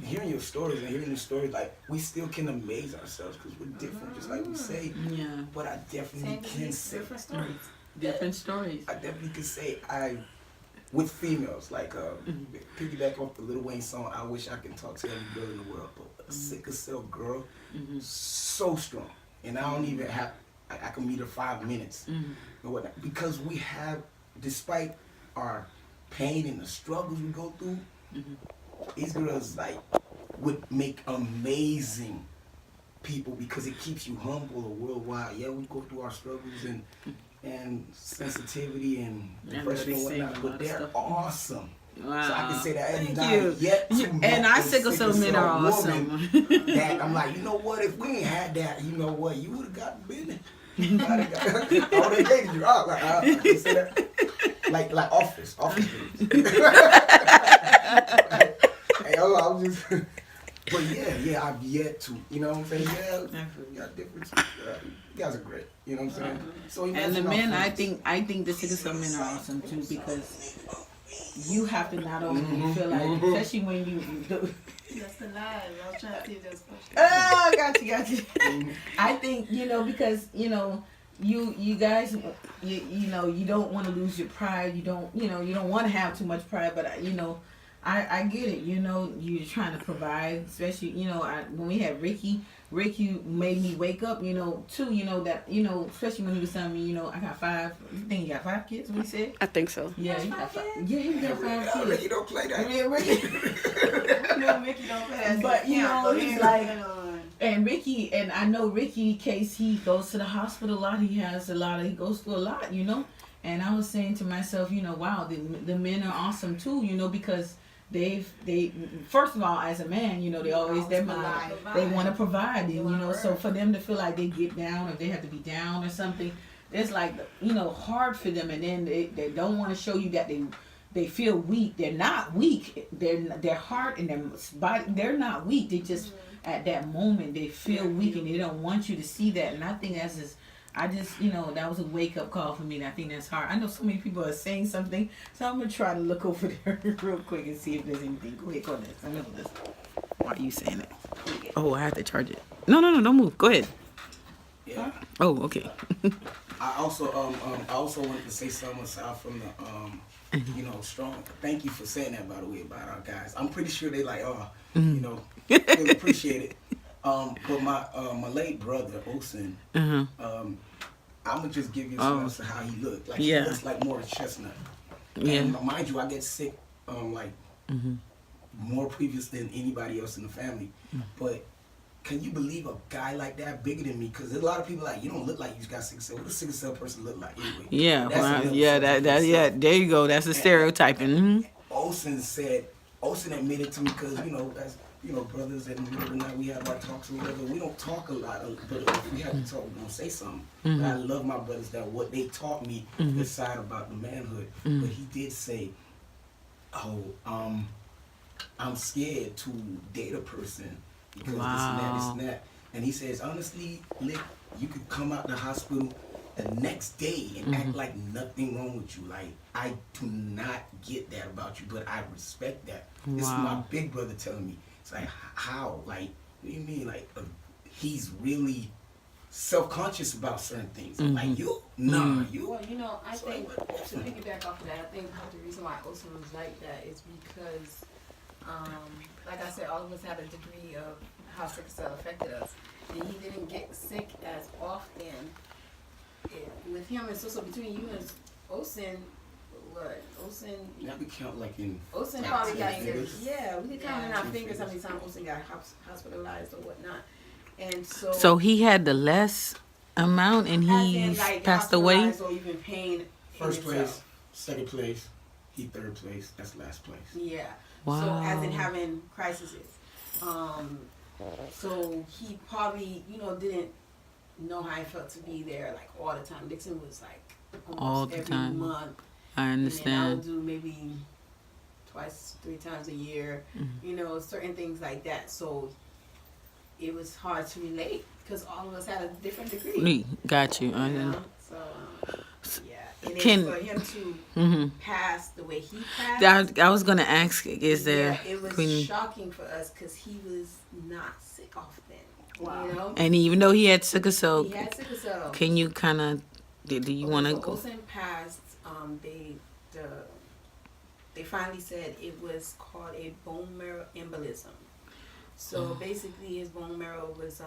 hearing your stories and hearing the stories, like, we still can amaze ourselves because we're different, just like we say. Yeah. But I definitely can say different stories. Different stories. I definitely can say with females, like piggyback off the Lil Wayne song, I wish I could talk to every girl in the world, but a sickle cell girl, so strong, and I don't even have. I can meet her 5 minutes, or whatnot, because we have, despite our pain and the struggles we go through, these girls like would make amazing people because it keeps you humble or worldwide. Yeah, we go through our struggles and sensitivity and depression and whatnot, but they're awesome. Wow. So I can say that every Thank time you. yet to And our sickle cell men are awesome. That I'm like, you know what? If we ain't had that, you know what? You would have gotten business. I would have dated you. I can say that. Like office. Hey, I'm just. But yeah, I've yet to. You know what I'm saying? Yeah, we got different. You guys are great. You know what I'm saying? So and the men, I think the sickle cell men are awesome too, because you have to not only feel like, especially when you. That's the lie. I was trying to see if that's question. Oh, got you. I think, because, you guys, you don't want to lose your pride. You don't want to have too much pride, but, I get it. You're trying to provide, especially, when we had Ricky made me wake up, too, that, especially when he was telling me, I got 5, you think you got 5 kids, what he said? I think so. Yeah, he got 5. Yeah, he got 5 kids. Ricky don't play that. Yeah, Ricky. No, Mickey don't play that. But, he's like, and Ricky, and I know Ricky, in case he goes to the hospital a lot, he goes through a lot, and I was saying to myself, wow, the men are awesome too, because they first of all, as a man, they always their mind, they want to provide, and so for them to feel like they get down, or they have to be down or something, it's like, hard for them, and then they don't want to show you that they feel weak. They're not weak. Their heart and their body, they're not weak. They just at that moment they feel weak, and they don't want you to see that. And I think that was a wake up call for me. And I think that's hard. I know so many people are saying something, so I'm gonna try to look over there real quick and see if there's anything. Go ahead, go next. I'm gonna listen. Why are you saying it? Oh, I have to charge it. No, don't move. Go ahead. Yeah. Oh, okay. I also wanted to say something aside from the strong. Thank you for saying that, by the way, about our guys. I'm pretty sure they like really appreciate it. But my late brother Osen, I'm gonna just give you some else of how he looked. Like he looks like more chestnut. Yeah. And mind you, I get sick more previous than anybody else in the family. But can you believe a guy like that, bigger than me? Because there's a lot of people like, you don't look like you got sickle cell. What does sickle cell person look like anyway? Yeah, there you go. That's the stereotyping. Osen admitted to me, because as brothers, and every night we have our talks or whatever. We don't talk a lot, but if we have to talk, we're gonna say something. But I love my brothers that what they taught me this side about the manhood. But he did say, I'm scared to date a person because this and that. And he says, honestly, Lick, you could come out the hospital the next day and act like nothing wrong with you. Like, I do not get that about you, but I respect that. Wow. This is my big brother telling me. It's like, how? Like, what do you mean? Like, he's really self-conscious about certain things. Like, you? Nah, you? Well, I think, to piggyback off of that, I think the reason why Osen was like that is because, like I said, all of us had a degree of how sickle cell affected us. And he didn't get sick as often. With him, and so between you and Osen, Osen... Yeah, we count like in... Osen like probably got fingers. Yeah, we could count in our fingers how many times Osen got hospitalized or whatnot. And So he had the less amount, and he passed away? Or even pain. First place, second place, he third place, that's last place. Yeah. Wow. So as in having crises. So he probably, didn't know how it felt to be there like all the time. Dixon was like almost every month. I understand. And then I would do maybe 2-3 times a year. Certain things like that. So it was hard to relate because all of us had a different degree. Got you. So yeah. And Can- for him to Mm-hmm. pass the way he passed, I was gonna ask, is there yeah, it was Queen? shocking for us because he was not sick off then. Wow. You know, And even though he had sickle cell, he had sickle cell. can you kind of? Do you want to so go? Olsen passed. They finally said it was called a bone marrow embolism. So basically, his bone marrow was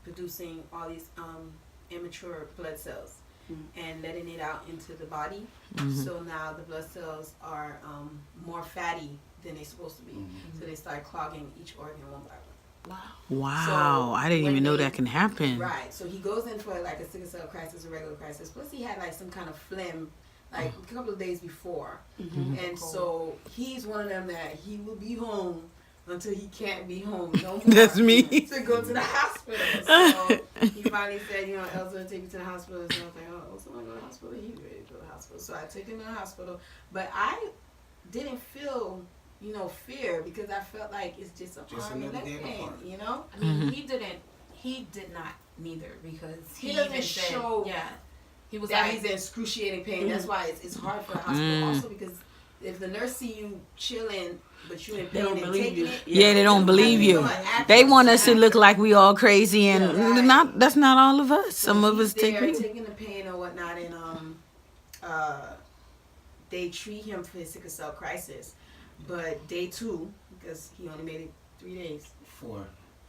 producing all these immature blood cells and letting it out into the body. So now the blood cells are more fatty than they're supposed to be. So they start clogging each organ one by one. Wow, So I didn't when even know they- that can happen. Right. So he goes in for like a sickle cell crisis, a regular crisis. Plus he had like some kind of phlegm like a couple of days before. And so he's one of them that he will be home until he can't be home no more. That's me. To go to the hospital. So he finally said, Elsa, take me to the hospital. So I was like, oh, Elsa want to go to the hospital? He's ready to go to the hospital. So I took him to the hospital. But I didn't feel, fear because I felt like it's just a Just arm and another leg day of a pain, heart. I mean, he did not neither because He doesn't even said, show yeah, he was that like, he's in excruciating pain. That's why it's hard for the hospital also because if the nurse see you chilling but you in They don't pain and believe taking you. it, Yeah, they don't believe you. They want us to look like we all crazy, and Right. that's not all of us. So Some of he's us take there it. taking the pain or whatnot, and they treat him for his sickle cell crisis. But day 2, because he only made it 3 days, 4,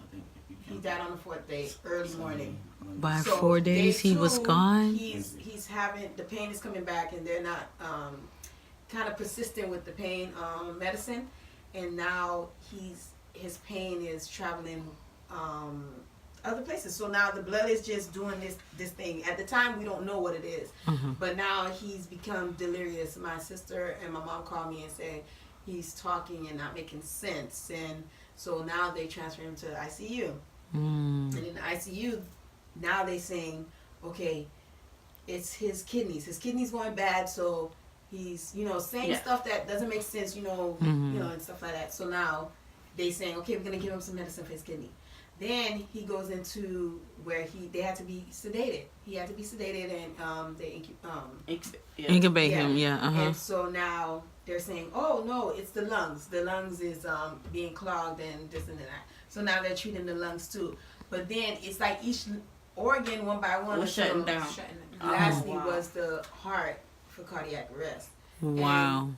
I think. If you he count died on the 4th day, early morning. By So 4 day days, he was 2, gone. He's having the pain is coming back, and they're not kind of persistent with the pain medicine, and now his pain is traveling other places. So now the blood is just doing this thing. At the time, we don't know what it is, but now he's become delirious. My sister and my mom called me and said he's talking and not making sense, and so now they transfer him to the ICU. And in the ICU, now they saying, okay, it's his kidneys. His kidneys going bad, so he's saying stuff that doesn't make sense, and stuff like that. So now they saying, okay, we're gonna give him some medicine for his kidney. Then he goes into where they had to be sedated. He had to be sedated, and they Incubate him, yeah. And so now they're saying, oh no, it's the lungs. The lungs is being clogged and this and that. So now they're treating the lungs too. But then it's like each organ one by one was shutting down. Lastly wow. was the heart for cardiac arrest. Wow.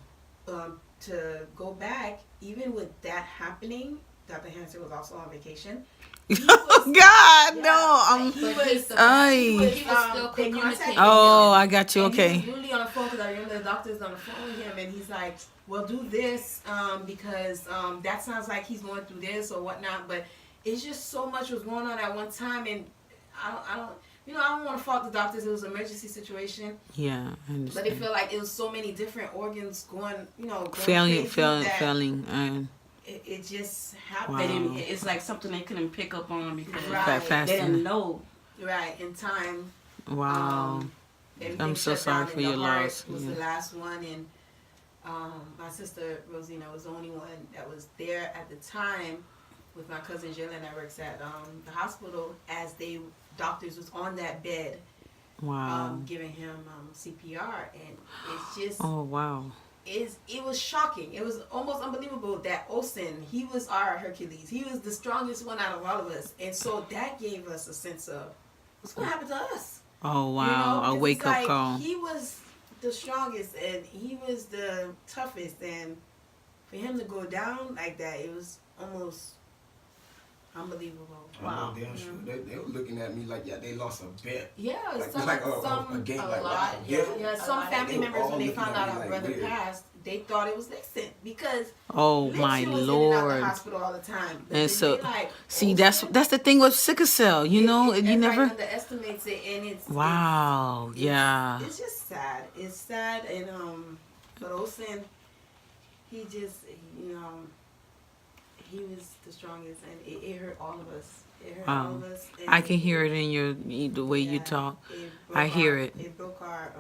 To go back, even with that happening, Dr. Hansen was also on vacation. God, no. He But was, he's the Ay. he was still they communicating. contacted Oh, him. I got you. And he Okay. was literally on the phone because I remember the doctor's on the phone with him, and he's like, "Well, do this because that sounds like he's going through this or whatnot." But it's just so much was going on at one time, and I don't want to fault the doctors. It was an emergency situation, Yeah, I but understand. it felt like it was so many different organs going Failing. that it just happened. They Wow. didn't, it's like something they couldn't pick up on because Right. Fast they didn't enough. know. Right in time. Wow. Everything I'm so shut sorry down, for and your the heart loss. was Yeah. the last one, and my sister Rosina was the only one that was there at the time with my cousin Jalen that works at the hospital as doctors was on that bed Wow. giving him CPR, and it's just Oh, wow. it was shocking. It was almost unbelievable that Olsen, he was our Hercules. He was the strongest one out of all of us, and so that gave us a sense of what's going to happen to us. Oh, wow. A 'cause wake it's up like, call. He was the strongest and he was the toughest, and for him to go down like that, it was almost unbelievable. Wow. Damn sure. They were looking at me like, yeah, they lost a bet. Yeah, Like, some, like some a game, a like, lot, wow, yeah. yeah, A some lot. family They were members all when they looking found at out me our like brother weird. passed, they thought it was Nixon because Oh, my Nixon was in and out the Lord. hospital all the time. But And then so, they like, see, Olsen, that's the thing with sickle cell. You know, you everybody never. underestimates it, and it's Wow. Yeah. It's just sad. It's sad, and but Olsen, he just he was the strongest, and it hurt all of us. It hurt all of us. And I can hear it in the way you yeah, talk. it broke I hear our- it. It broke our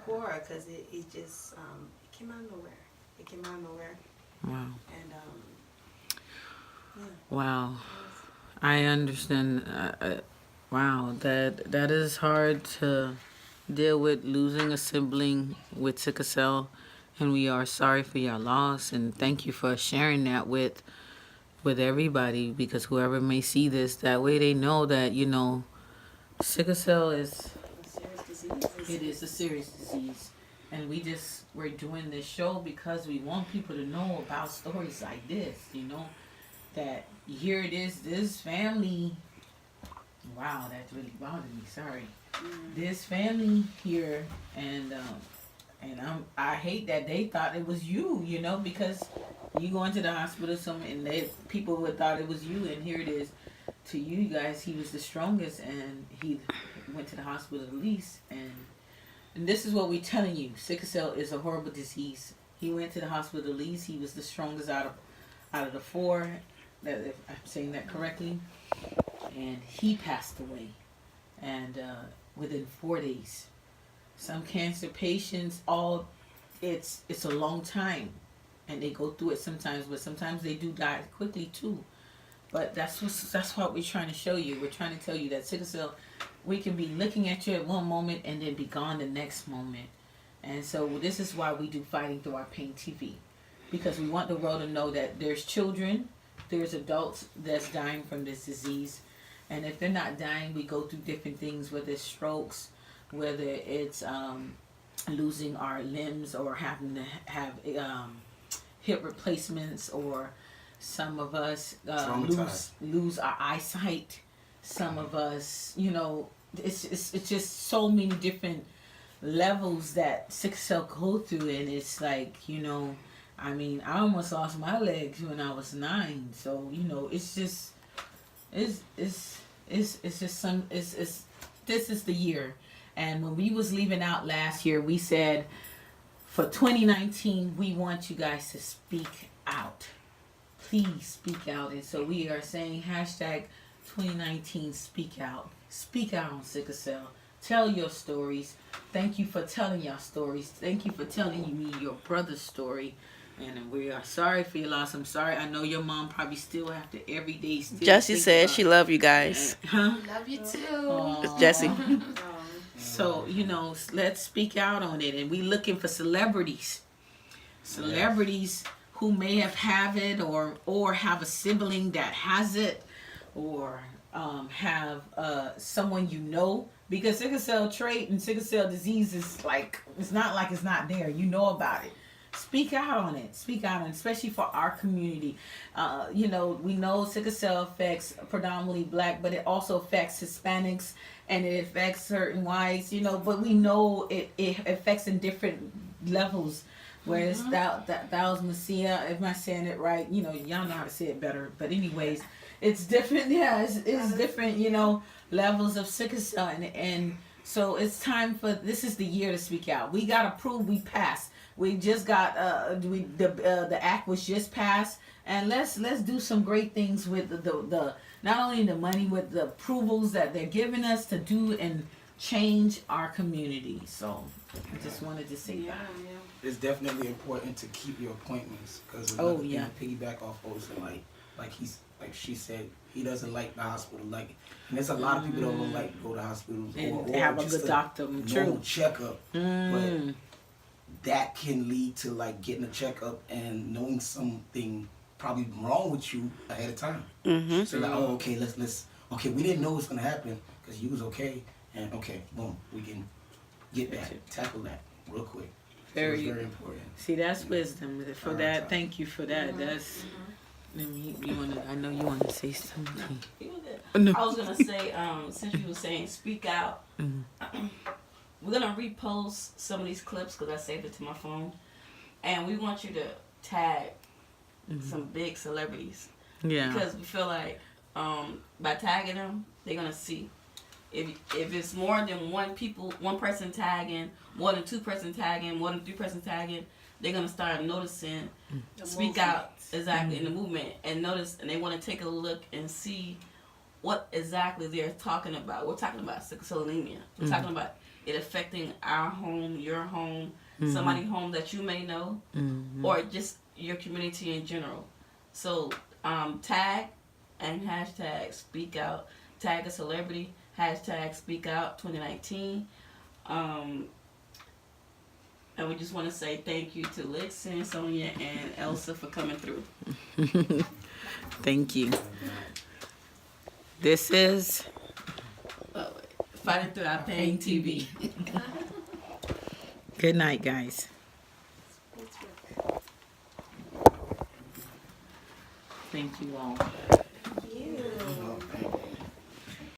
core because it just it came out of nowhere. It came out of nowhere, Wow. and Wow. I understand. Wow. That is hard to deal with losing a sibling with sickle cell, and we are sorry for your loss. And thank you for sharing that with everybody, because whoever may see this, that way they know that sickle cell is it is a serious disease. And we're doing this show because we want people to know about stories like this, that here it is, this family. Wow, that really bothered me. Sorry. This family here, and I hate that they thought it was you, because you go into the hospital, people would thought it was you, and here it is. To you guys, he was the strongest, and he went to the hospital the least, and this is what we're telling you: sickle cell is a horrible disease. He went to the hospital the least. He was the strongest out of the four. That, if I'm saying that correctly, and he passed away, and within 4 days. Some cancer patients, it's a long time, and they go through it sometimes, but sometimes they do die quickly too. But that's what we're trying to show you. We're trying to tell you that sickle cell, we can be looking at you at one moment and then be gone the next moment. And so this is why we do Fighting Through Our Pain TV, because we want the world to know that there's children, there's adults that's dying from this disease. And if they're not dying, we go through different things, whether it's strokes, whether it's losing our limbs, or having to have hip replacements, or some of us lose our eyesight. Some of us, it's just so many different levels that sickle cell go through, and it's like, I almost lost my legs when I was 9. So it's just this is the year. And when we was leaving out last year, we said for 2019 we want you guys to speak out. Please speak out. And so we are saying hashtag 2019 speak out. Speak out on sickle cell. Tell your stories. Thank you for telling your stories. Thank you for telling me your brother's story. And we are sorry for your loss. I'm sorry. I know your mom probably still have to every day still. Jessie said she love you guys. Huh? Love you too. It's Jessie. So, let's speak out on it. And we looking for celebrities. Celebrities who may have it, or have a sibling that has it, or have someone because sickle cell trait and sickle cell disease is like, it's not like it's not there. You know about it. Speak out on it. Speak out on it, especially for our community. We know sickle cell affects predominantly Black, but it also affects Hispanics, and it affects certain whites, but we know it affects in different levels. Whereas thalassemia, if I'm saying it right, y'all know how to say it better. But anyways, it's different. Yeah, it's different, levels of sickle cell. And so it's time this is the year to speak out. We got to prove we passed. We just got the act was just passed, and let's do some great things with the not only the money, with the approvals that they're giving us to do and change our community. So I just wanted to say that. It's definitely important to keep your appointments, because to piggyback off Olsen, like she said, he doesn't like the hospital. And there's a lot of people that don't like to go to hospitals and have a good doctor. Normal checkup, but that can lead to getting a checkup and knowing something probably wrong with you ahead of time. So okay, let's we didn't know what's gonna happen because you was okay, and boom, we can get that, tackle that real quick. Very important. See, that's wisdom. For that, thank you for that. That's. I know you want to say something. No. I was gonna say, since you were saying speak out, we're gonna repost some of these clips because I saved it to my phone, and we want you to tag some big celebrities. Yeah. Because we feel like by tagging them, they're gonna see. If it's more than one person tagging, more than 2 person tagging, more than 3 person tagging, they're gonna start noticing, speak out exactly in the movement, and notice, and they want to take a look and see what exactly they're talking about. We're talking about sickle cell anemia. We're talking about it affecting our home, your home, somebody's home that you may know, or just your community in general. So tag and hashtag speak out. Tag a celebrity. Hashtag speak out 2019. And we just want to say thank you to Lixin, Sonia, and Elsa for coming through. Thank you. This is Fighting Through Our Pain TV. good night, guys. Thank you all.